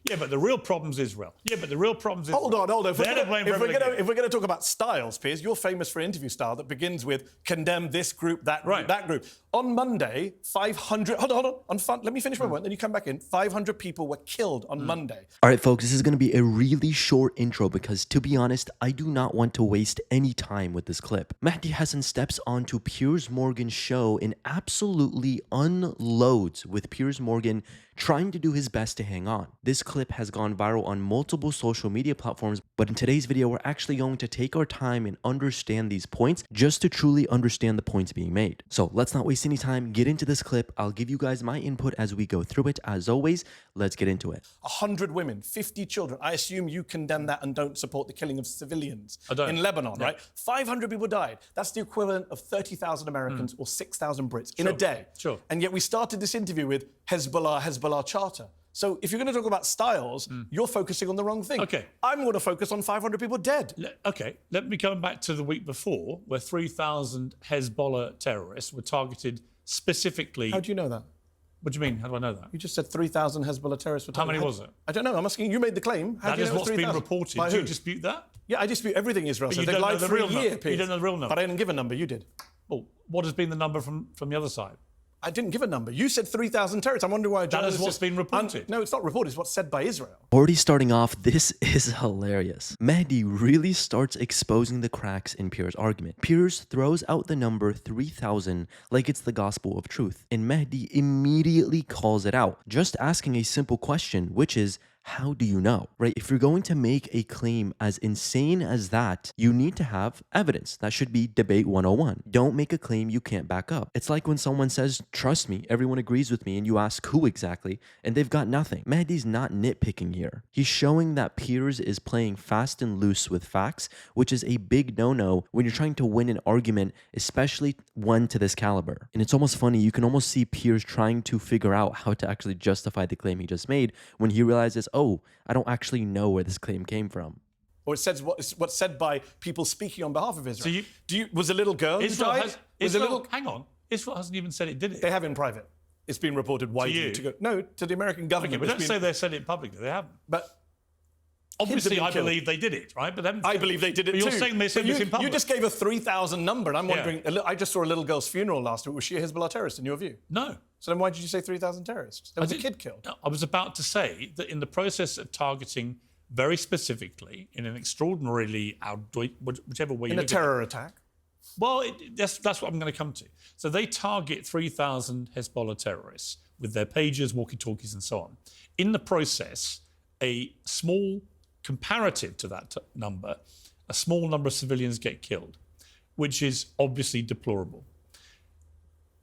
Yeah, but the real problem's Israel. Yeah, but the real problem's Israel. Hold on. If They're to blame for everything. we're going to talk about styles, Piers, you're famous for an interview style that begins with condemn this group, that group, that group. On Monday, 500... Hold on. Let me finish my point, then you come back in. 500 people were killed on Monday. All right, folks, this is going to be a really short intro because, to be honest, I do not want to waste any time with this clip. Mehdi Hasan steps onto Piers Morgan's show and absolutely unloads with Piers Morgan trying to do his best to hang on. This clip has gone viral on multiple social media platforms, but in today's video, we're actually going to take our time and understand these points just to truly understand the points being made. So let's not waste any time, get into this clip. I'll give you guys my input as we go through it. As always, let's get into it. 100 women, 50 children. I assume you condemn that and don't support the killing of civilians in Lebanon, right? 500 people died. That's the equivalent of 30,000 Americans or 6,000 Brits in a day. And yet we started this interview with Hezbollah charter. So if you're going to talk about styles, you're focusing on the wrong thing. Okay. I'm going to focus on 500 people dead. Let me go back to the week before where 3,000 Hezbollah terrorists were targeted specifically. How do you know that? What do you mean? How do I know that? You just said 3,000 Hezbollah terrorists were targeted. How many was it? I don't know. I'm asking you. Made the claim. That is what's been reported. Do you dispute that? Yeah, I dispute everything Israel said. They lied for a year, Piers. You don't know the real number. But I didn't give a number. You did. Well, what has been the number from the other side? I didn't give a number. You said 3,000 terrorists. I'm wondering why a journalist... That is what's been reported. No, it's not reported. It's what's said by Israel. Already starting off, this is hilarious. Mehdi really starts exposing the cracks in Piers' argument. Piers throws out the number 3,000 like it's the gospel of truth, and Mehdi immediately calls it out, just asking a simple question, which is, how do you know, right? If you're going to make a claim as insane as that, you need to have evidence. That should be debate 101. Don't make a claim you can't back up. It's like when someone says, trust me, everyone agrees with me, and you ask who exactly, and they've got nothing. Mehdi's not nitpicking here. He's showing that Piers is playing fast and loose with facts, which is a big no-no when you're trying to win an argument, especially one to this caliber. And it's almost funny, you can almost see Piers trying to figure out how to actually justify the claim he just made when he realizes, oh, I don't actually know where this claim came from. Or it says what's said by people speaking on behalf of Israel. So was a little girl who died? Hang on. Israel hasn't even said it did it. They have in private. It's been reported widely to go. No, to the American government. Okay, but don't say they said it publicly. They haven't. But obviously, I believe they did it, right? But I believe they did it too. You're saying they said this in public. You just gave a 3,000 number, and I'm wondering. I just saw a little girl's funeral last week. Was she a Hezbollah terrorist in your view? No. So then why did you say 3,000 terrorists? There was a kid killed. I was about to say that in the process of targeting very specifically in an extraordinarily whichever way you look at it. In a terror attack? Well, that's what I'm going to come to. So they target 3,000 Hezbollah terrorists with their pagers, walkie-talkies, and so on. In the process, a small, comparative to that number, a small number of civilians get killed, which is obviously deplorable.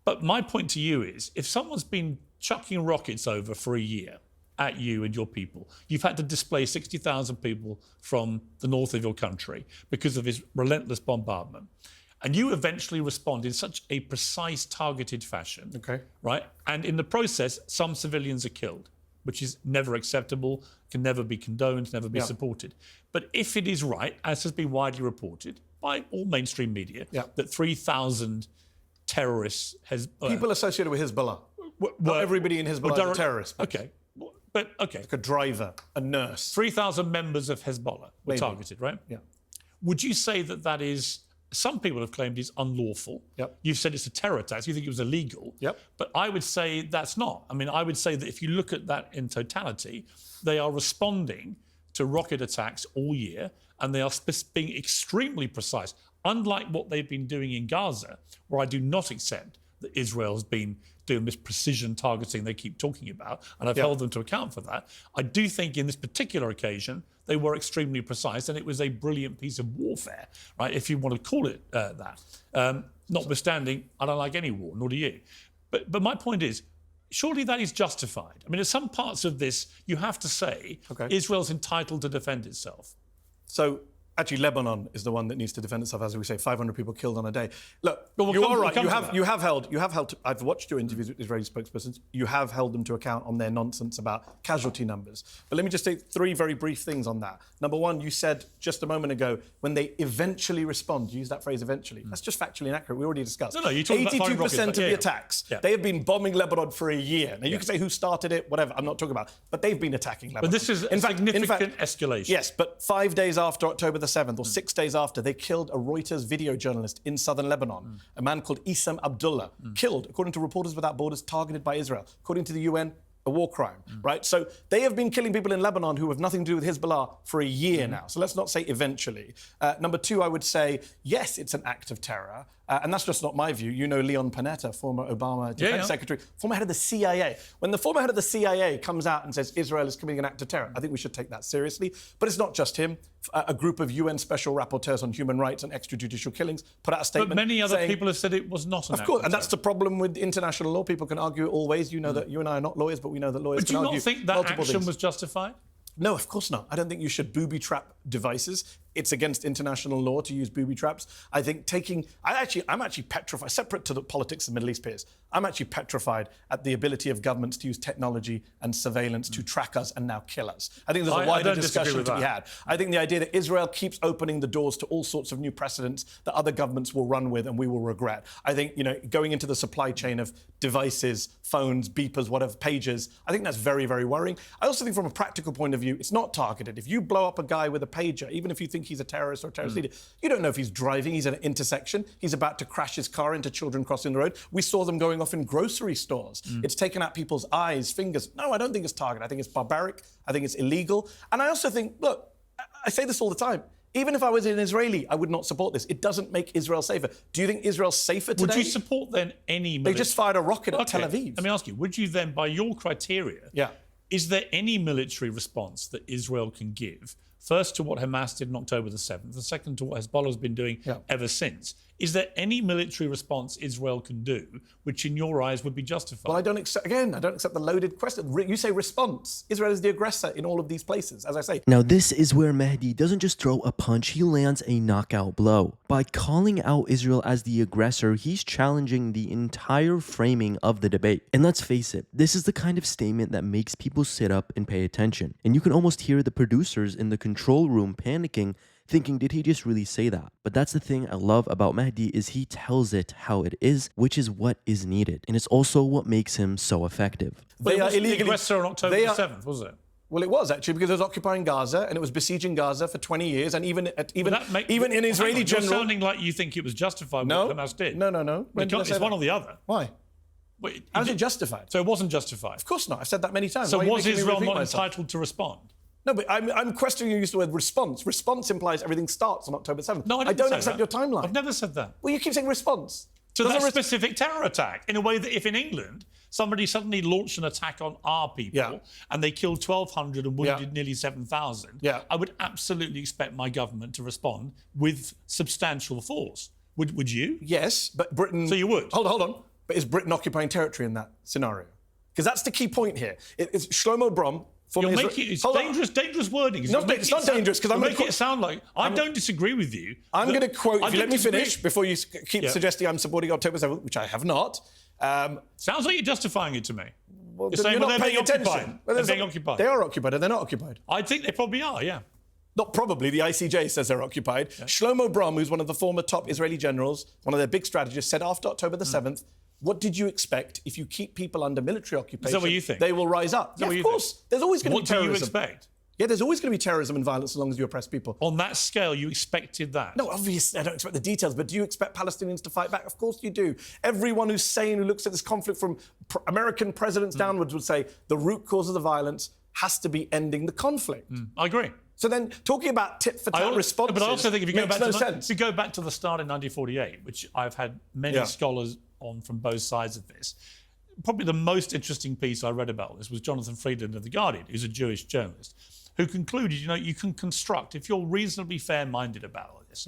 But my point to you is, if someone's been chucking rockets over for a year at you and your people, you've had to displace 60,000 people from the north of your country because of his relentless bombardment, and you eventually respond in such a precise, targeted fashion, right? And in the process, some civilians are killed, which is never acceptable, can never be condoned, never be supported. But if it is right, as has been widely reported by all mainstream media, that 3,000 terrorists people associated with Hezbollah. Not everybody in Hezbollah is a terrorist. Okay. Like a driver, a nurse. 3,000 members of Hezbollah were targeted, right? Yeah. Would you say that is, some people have claimed is unlawful. You've said it's a terror attack, so you think it was illegal. But I would say that's not. I mean, I would say that if you look at that in totality, they are responding to rocket attacks all year, and they are being extremely precise. Unlike what they've been doing in Gaza, where I do not accept that Israel has been doing this precision targeting they keep talking about, and I've held them to account for that. I do think in this particular occasion, they were extremely precise, and it was a brilliant piece of warfare, right, if you want to call it that. Notwithstanding, I don't like any war, nor do you. But my point is, surely that is justified. I mean, in some parts of this, you have to say Israel's entitled to defend itself. So Actually, Lebanon is the one that needs to defend itself, as we say, 500 people killed on a day. Look, we'll you are right. You have held. I've watched your interviews with Israeli spokespersons. You have held them to account on their nonsense about casualty numbers. But let me just say 3 very brief things on that. Number one, you said just a moment ago, when they eventually respond, you used that phrase eventually. That's just factually inaccurate. We already discussed. No, you talked about 82% of the attacks. Yeah. They have been bombing Lebanon for a year. Now, you can say who started it, whatever. I'm not talking about. But they've been attacking Lebanon. But this is a significant escalation. Yes, but 5 days after October the 7th, or 6 days after, they killed a Reuters video journalist in southern Lebanon, a man called Issam Abdullah, killed, according to Reporters Without Borders, targeted by Israel. According to the UN, a war crime, right? So they have been killing people in Lebanon who have nothing to do with Hezbollah for a year now. So let's not say eventually. Number two, I would say, yes, it's an act of terror. And that's just not my view. You know Leon Panetta, former Obama defense secretary, former head of the CIA. When the former head of the CIA comes out and says Israel is committing an act of terror, I think we should take that seriously. But it's not just him. A group of UN special rapporteurs on human rights and extrajudicial killings put out a statement. But many other people have said it was not an act of course, and terror. that's the problem with international law. People can argue it all ways. You know that you and I are not lawyers, but we know that lawyers can argue multiple things. But do you not think that action things. was justified? No, of course not. I don't think you should booby-trap devices. It's against international law to use booby traps. I think I'm actually petrified, separate to the politics of the Middle East, Piers. I'm actually petrified at the ability of governments to use technology and surveillance to track us and now kill us. I think there's a wider discussion to be had. I think the idea that Israel keeps opening the doors to all sorts of new precedents that other governments will run with and we will regret. I think, going into the supply chain of devices, phones, beepers, whatever, pagers, I think that's very, very worrying. I also think from a practical point of view, it's not targeted. If you blow up a guy with a pager, even if you think he's a terrorist or a terrorist leader, you don't know if he's driving, he's at an intersection, he's about to crash his car into children crossing the road. We saw them going off in grocery stores. It's taken out people's eyes, fingers. No, I don't think it's targeted. I think it's barbaric. I think it's illegal. And I also think, look, I say this all the time. Even if I was an Israeli, I would not support this. It doesn't make Israel safer. Do you think Israel's safer today? Would you support then any military? They just fired a rocket at Tel Aviv. Let me ask you, would you then, by your criteria, is there any military response that Israel can give, first to what Hamas did on October the 7th, and second to what Hezbollah has been doing ever since? Is there any military response Israel can do which, in your eyes, would be justified? Well, I don't accept the loaded question. You say response. Israel is the aggressor in all of these places, as I say. Now, this is where Mehdi doesn't just throw a punch, he lands a knockout blow. By calling out Israel as the aggressor, he's challenging the entire framing of the debate. And let's face it, this is the kind of statement that makes people sit up and pay attention. And you can almost hear the producers in the control room panicking, thinking, did he just really say that? But that's the thing I love about Mehdi, is he tells it how it is, which is what is needed. And it's also what makes him so effective. They are illegally the aggressor on October the 7th, was it? Well, it was actually, because it was occupying Gaza and it was besieging Gaza for 20 years, and even in Israeli general. You're sounding like you think it was justified what Hamas did. No. It's one or the other. Why? How is it justified? So it wasn't justified. Of course not. I've said that many times. So was Israel not entitled to respond? No, but I'm questioning you use the word response. Response implies everything starts on October 7th. No, I don't accept your timeline. I've never said that. Well, you keep saying response. To that specific terror attack, in a way that if in England somebody suddenly launched an attack on our people and they killed 1,200 and wounded nearly 7,000, I would absolutely expect my government to respond with substantial force. Would you? Yes, but Britain... So you would? Hold on. But is Britain occupying territory in that scenario? Because that's the key point here. It's Shlomo Brom... It's dangerous wording. It's not dangerous, because I'm going to... make it sound like... I don't disagree with you. I'm going to quote... If you let me finish, before you keep suggesting I'm supporting October 7th, which I have not... Sounds like you're justifying it to me. Well, you're saying, they're being occupied. They're being occupied. They are occupied, or they're not occupied? I think they probably are, yeah. Not probably. The ICJ says they're occupied. Yeah. Shlomo Brom, who's one of the former top Israeli generals, one of their big strategists, said after October the 7th, what did you expect? If you keep people under military occupation, is that what you think? They will rise up. Yeah, of course. There's always going to be terrorism. What do you expect? Yeah, there's always going to be terrorism and violence as long as you oppress people. On that scale, you expected that? No, obviously, I don't expect the details, but do you expect Palestinians to fight back? Of course you do. Everyone who's sane, who looks at this conflict from American presidents downwards, would say the root cause of the violence has to be ending the conflict. I agree. So then, talking about tit-for-tat responses, but I also think if you go back to the start in 1948, which I've had many scholars on from both sides of this, probably the most interesting piece I read about this was Jonathan Friedland of The Guardian, who's a Jewish journalist, who concluded, you can construct, if you're reasonably fair-minded about this,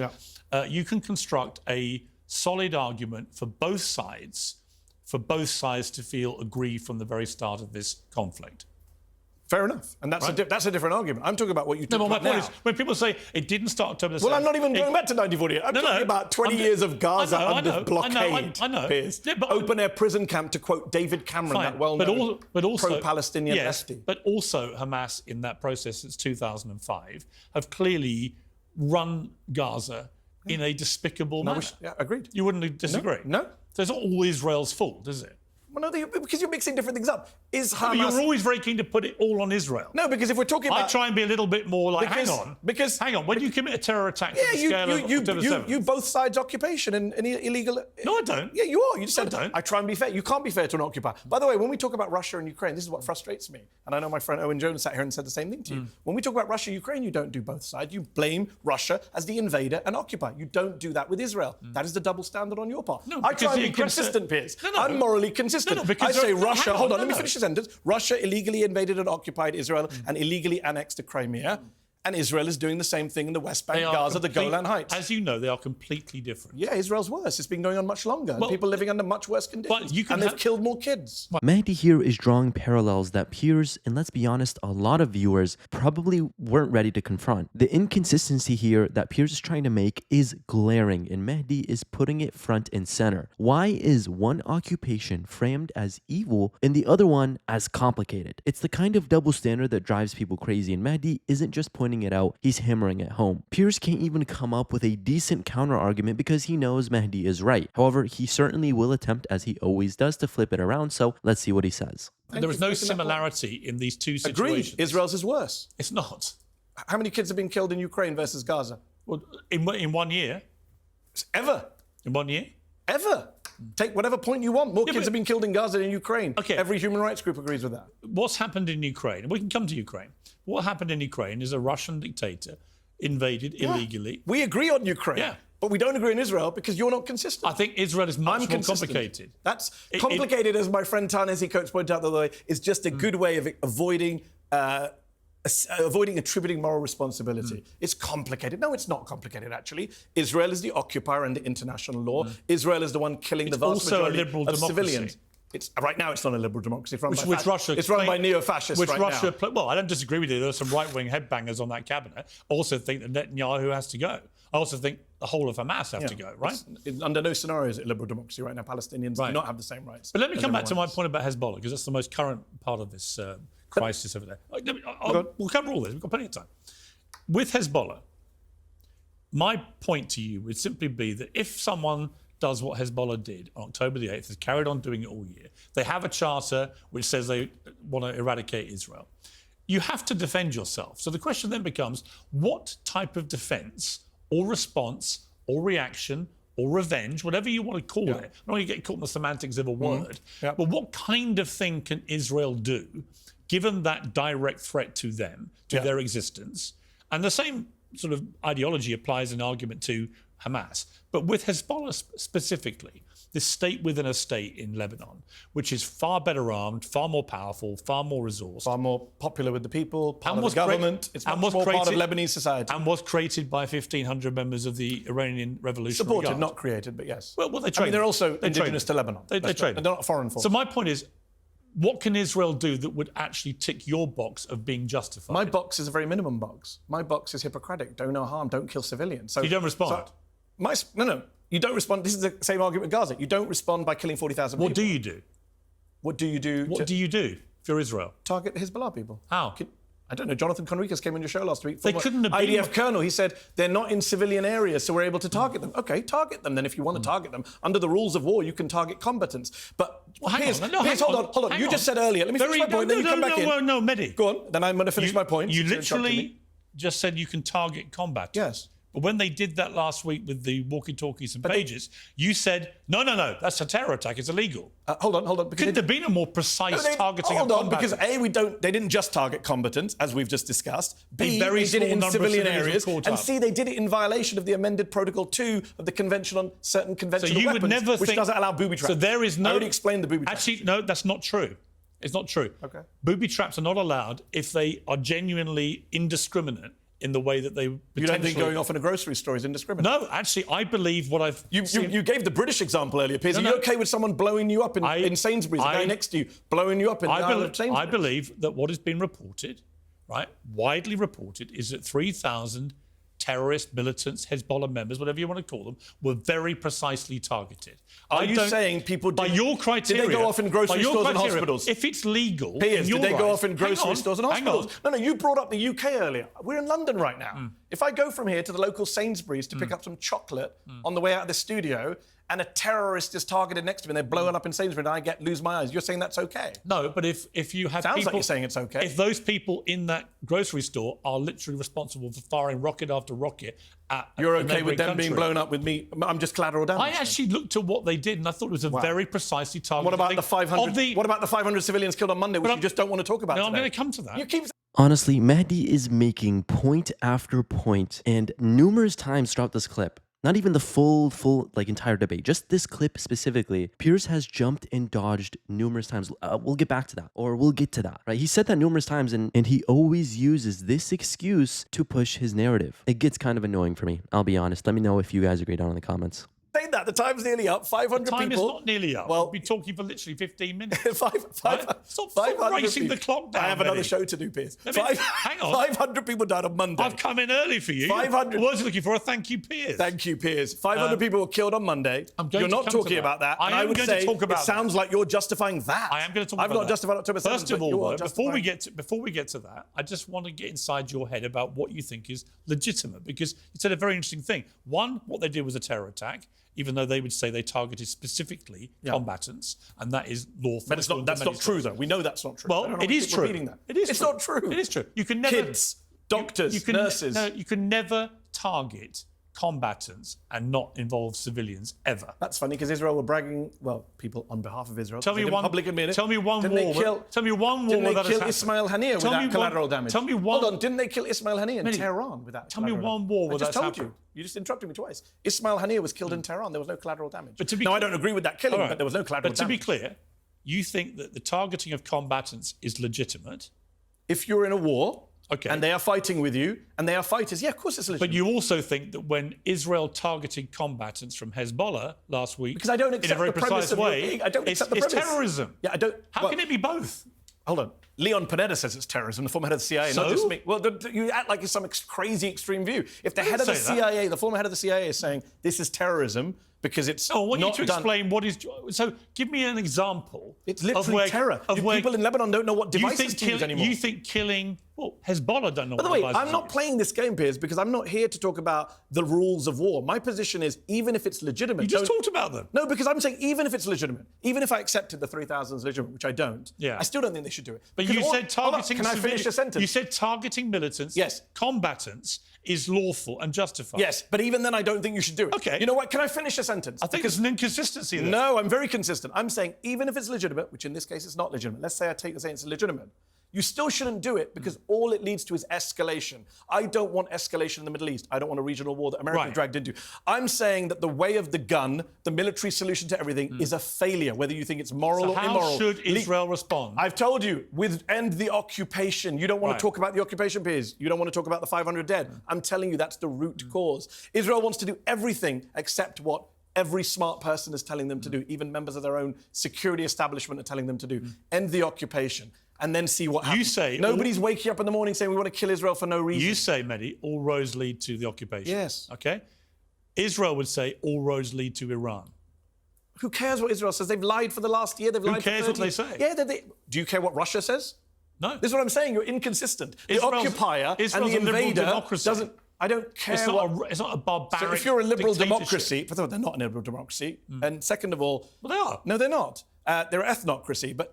you can construct a solid argument for both sides to feel aggrieved from the very start of this conflict. Fair enough. And that's, that's a different argument. I'm talking about what you talk about now. No, but my point is, when people say it didn't start October the 7th... Well, I'm not even going back to 1948. I'm talking about 20 years of Gaza under blockade. I know. Piers. Yeah, open-air prison camp, to quote David Cameron, that well-known pro-Palestinian lefty. But also Hamas, in that process since 2005, have clearly run Gaza in a despicable manner. Agreed. You wouldn't disagree? No. So it's not all Israel's fault, is it? Well, no, because you're mixing different things up. Is Hamas... You're always very keen to put it all on Israel. No, because if we're talking about... I try and be a little bit more like, hang on. When you commit a terror attack on the scale of October 7th... You both sides occupation and illegal... No, I don't. Yeah, you are. You just said, I don't. I try and be fair. You can't be fair to an occupier. By the way, when we talk about Russia and Ukraine, this is what frustrates me. And I know my friend Owen Jones sat here and said the same thing to you. When we talk about Russia and Ukraine, you don't do both sides. You blame Russia as the invader and occupier. You don't do that with Israel. That is the double standard on your part. No, I try and be consistent, Piers. I'm morally consistent. I say Russia... Hold on, let me finish the sentence. Russia illegally invaded and occupied Israel and illegally annexed Crimea. And Israel is doing the same thing in the West Bank, Gaza, the Golan Heights. As you know, they are completely different. Yeah, Israel's worse. It's been going on much longer. Well, people living under much worse conditions. And they've killed more kids. Mehdi here is drawing parallels that Piers, and let's be honest, a lot of viewers probably weren't ready to confront. The inconsistency here that Piers is trying to make is glaring, and Mehdi is putting it front and center. Why is one occupation framed as evil and the other one as complicated? It's the kind of double standard that drives people crazy, and Mehdi isn't just pointing it out, he's hammering it home. Piers can't even come up with a decent counter argument because he knows Mehdi is right. However, he certainly will attempt, as he always does, to flip it around, so let's see what he says. There is no similarity in these two situations. Agreed. Israel's is worse. It's not. How many kids have been killed in Ukraine versus Gaza? Well, in 1 year. Ever. In 1 year? Ever. Take whatever point you want. More kids have been killed in Gaza than in Ukraine. Okay. Every human rights group agrees with that. What's happened in Ukraine? We can come to Ukraine. What happened in Ukraine is a Russian dictator invaded illegally. We agree on Ukraine. Yeah. But we don't agree on Israel because you're not consistent. I think Israel is much more complicated. That's complicated, as my friend Ta-Nehisi Coates pointed out the other way, is just a good way of avoiding attributing moral responsibility. It's complicated. No, it's not complicated, actually. Israel is the occupier under international law. Israel is the one killing the vast majority of civilians. Right now, it's not a liberal democracy. It's run by neo-fascists now. Well, I don't disagree with you. There are some right-wing headbangers on that cabinet. I also think that Netanyahu has to go. I also think the whole of Hamas have to go, right? Under no scenario is it a liberal democracy right now. Palestinians do not have the same rights. But let me come back to my point about Hezbollah, because that's the most current part of this crisis over there. We'll cover all this. We've got plenty of time. With Hezbollah, my point to you would simply be that if someone does what Hezbollah did on October the 8th, has carried on doing it all year, they have a charter which says they want to eradicate Israel, you have to defend yourself. So the question then becomes, what type of defense or response or reaction or revenge, whatever you want to call it, I don't want to get caught in the semantics of a word, but what kind of thing can Israel do given that direct threat to them, to their existence? And the same sort of ideology applies in argument to Hamas. But with Hezbollah specifically, this state within a state in Lebanon, which is far better armed, far more powerful, far more resourced. Far more popular with the people, part of the government. It's much more part of Lebanese society. And was created by 1,500 members of the Iranian Revolutionary Guard. Supported, not created, but yes. Well, they trained. They're also indigenous to Lebanon. They trained. They're not foreign force. So my point is, what can Israel do that would actually tick your box of being justified? My box is a very minimum box. My box is Hippocratic. Do no harm, don't kill civilians. So you don't respond? No. You don't respond. This is the same argument with Gaza. You don't respond by killing 40,000 people. What do you do? What do you do? What do you do if you're Israel? Target Hezbollah people. How? I don't know. Jonathan Conricus came on your show last week. They couldn't have IDF been... colonel. He said they're not in civilian areas, so we're able to target them. Okay, target them. Then if you want to target them, under the rules of war, you can target combatants. But Piers, hold on. You just said earlier. Let me finish my point. Then you come back in. No, Mehdi. Go on. Then I'm going to finish my point. You literally just said you can target combatants. Yes. But when they did that last week with the walkie-talkies and pages, you said, no, that's a terror attack, it's illegal. Hold on. Couldn't there have been a more precise targeting of combatants? Because they didn't just target combatants, as we've just discussed. B, they did it in civilian areas. And C, they did it in violation of the amended Protocol 2 of the Convention on Certain Conventional Weapons, which doesn't allow booby traps. So there is no... I already explained the booby traps. Actually, no, that's not true. It's not true. Okay. Booby traps are not allowed if they are genuinely indiscriminate in the way that they potentially... You don't think going off in a grocery store is indiscriminate? No, actually, I believe what I've seen... You gave the British example earlier, Piers. Are you okay with someone blowing you up in Sainsbury's, the guy next to you blowing you up in Sainsbury's? I believe that what has been reported, right, widely reported, is that 3,000 terrorist militants, Hezbollah members, whatever you want to call them, were very precisely targeted. Are you saying people by your criteria? Did they go off in grocery stores and hospitals? If it's legal, Piers, did they go off in grocery stores and hospitals? No, you brought up the UK earlier. We're in London right now. If I go from here to the local Sainsbury's to pick up some chocolate on the way out of the studio, and a terrorist is targeted next to me and they're blowing up in Sainsbury's and I lose my eyes, you're saying that's okay? No, but if you have Sounds people... like you're saying it's okay. If those people in that grocery store are literally responsible for firing rocket after rocket at You're okay with them being blown up with me? I'm just collateral damage. I actually looked at what they did and I thought it was a very precisely targeted What about the 500? What about the 500 civilians killed on Monday, which you just don't want to talk about? No, I'm going to come to that. You keep... Honestly, Mehdi is making point after point, and numerous times throughout this clip, not even the full entire debate, just this clip specifically, Piers has jumped and dodged numerous times. We'll get back to that, or we'll get to that, right? He said that numerous times, and he always uses this excuse to push his narrative. It gets kind of annoying for me, I'll be honest. Let me know if you guys agree down in the comments. Saying that, the time's nearly up. 500 people. The time people. is not nearly up. Well, we'll be talking for literally 15 minutes. Stop racing the clock down. I have another show to do, Piers. Hang on. 500 people died on Monday. I've come in early for you. 500. I was looking for a thank you, Piers. Thank you, Piers. 500 people were killed on Monday. You're not talking about that. I am going to talk about that. It sounds like you're justifying that. I am going to talk about that. I've not justified October 7th. First of all, though, before we get to that, I just want to get inside your head about what you think is legitimate, because you said a very interesting thing. One, what they did was a terror attack, even though they would say they targeted specifically combatants, and that is lawful. But that's not true, though. We know that's not true. Well, it is true. It's not true. It is true. You can never... Kids, doctors, nurses. No, you can never target combatants and not involve civilians, ever. That's funny, because Israel were bragging, well, people on behalf of Israel. Tell me one war where that has happened. Didn't they kill Ismail Haniyeh without collateral damage? Tell me one... Hold on, didn't they kill Ismail Haniyeh in Tehran without Tell me one war where that's happened. I just told you. You just interrupted me twice. Ismail Haniyeh was killed in Tehran. There was no collateral damage. Now, I don't agree with that killing, but there was no collateral damage. But to be clear, you think that the targeting of combatants is legitimate? If you're in a war... Okay. And they are fighting with you, and they are fighters. Yeah, of course it's legitimate. But you also think that when Israel targeted combatants from Hezbollah last week, because I don't accept in a very the premise precise way, it's terrorism. Yeah, I don't. How can it be both? Hold on. Leon Panetta says it's terrorism, the former head of the CIA, not just me. Well, you act like it's some crazy extreme view. If the head of the CIA, the former head of the CIA, is saying this is terrorism because it's I want you to explain what is... So give me an example. It's literally terror. People in Lebanon don't know what devices to use anymore. You think killing... Well, Hezbollah don't know what devices to use. By the way, I'm not playing this game, Piers, because I'm not here to talk about the rules of war. My position is, even if it's legitimate... You just talked about them. No, because I'm saying even if it's legitimate, even if I accepted the 3,000 is legitimate, which I don't, I still don't think they should do it. But you said targeting... Can I finish a sentence? You said targeting militants, combatants, is lawful and justified. Yes, but even then I don't think you should do it. Okay. You know what? Can I finish a sentence? I think there's an inconsistency there. No, I'm very consistent. I'm saying even if it's legitimate, which in this case is not legitimate, let's say I take the saying it's legitimate, you still shouldn't do it because all it leads to is escalation. I don't want escalation in the Middle East. I don't want a regional war that America dragged into. I'm saying that the way of the gun, the military solution to everything, is a failure, whether you think it's moral or immoral. How should Israel respond? I've told you, end the occupation. You don't want to talk about the occupation, Piers. You don't want to talk about the 500 dead. I'm telling you that's the root cause. Israel wants to do everything except what every smart person is telling them to do. Even members of their own security establishment are telling them to do. End the occupation. And then see what happens. You say... Nobody's waking up in the morning saying we want to kill Israel for no reason. You say, Mehdi, all roads lead to the occupation. Yes. Okay? Israel would say all roads lead to Iran. Who cares what Israel says? They've lied for the last year. They've lied for 30 Who cares what they say? Yeah, do you care what Russia says? No. This is what I'm saying. You're inconsistent. The occupier and the invader doesn't... I don't care it's not a barbaric So if you're a liberal democracy... First of all, they're not a liberal democracy. And second of all... Well, they are. No, they're not. They're an ethnocracy. But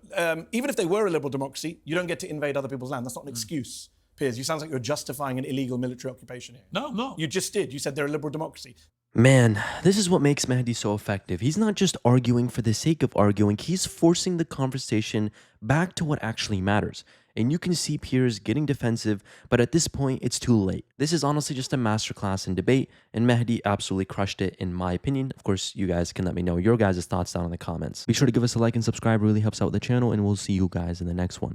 even if they were a liberal democracy, you don't get to invade other people's land. That's not an excuse. Piers, you sound like you're justifying an illegal military occupation here. No, I'm not. You just did. You said they're a liberal democracy. Man, this is what makes Mehdi so effective. He's not just arguing for the sake of arguing. He's forcing the conversation back to what actually matters. And you can see Piers getting defensive, but at this point, it's too late. This is honestly just a masterclass in debate, and Mehdi absolutely crushed it, in my opinion. Of course, you guys can let me know your guys' thoughts down in the comments. Be sure to give us a like and subscribe, it really helps out the channel, and we'll see you guys in the next one.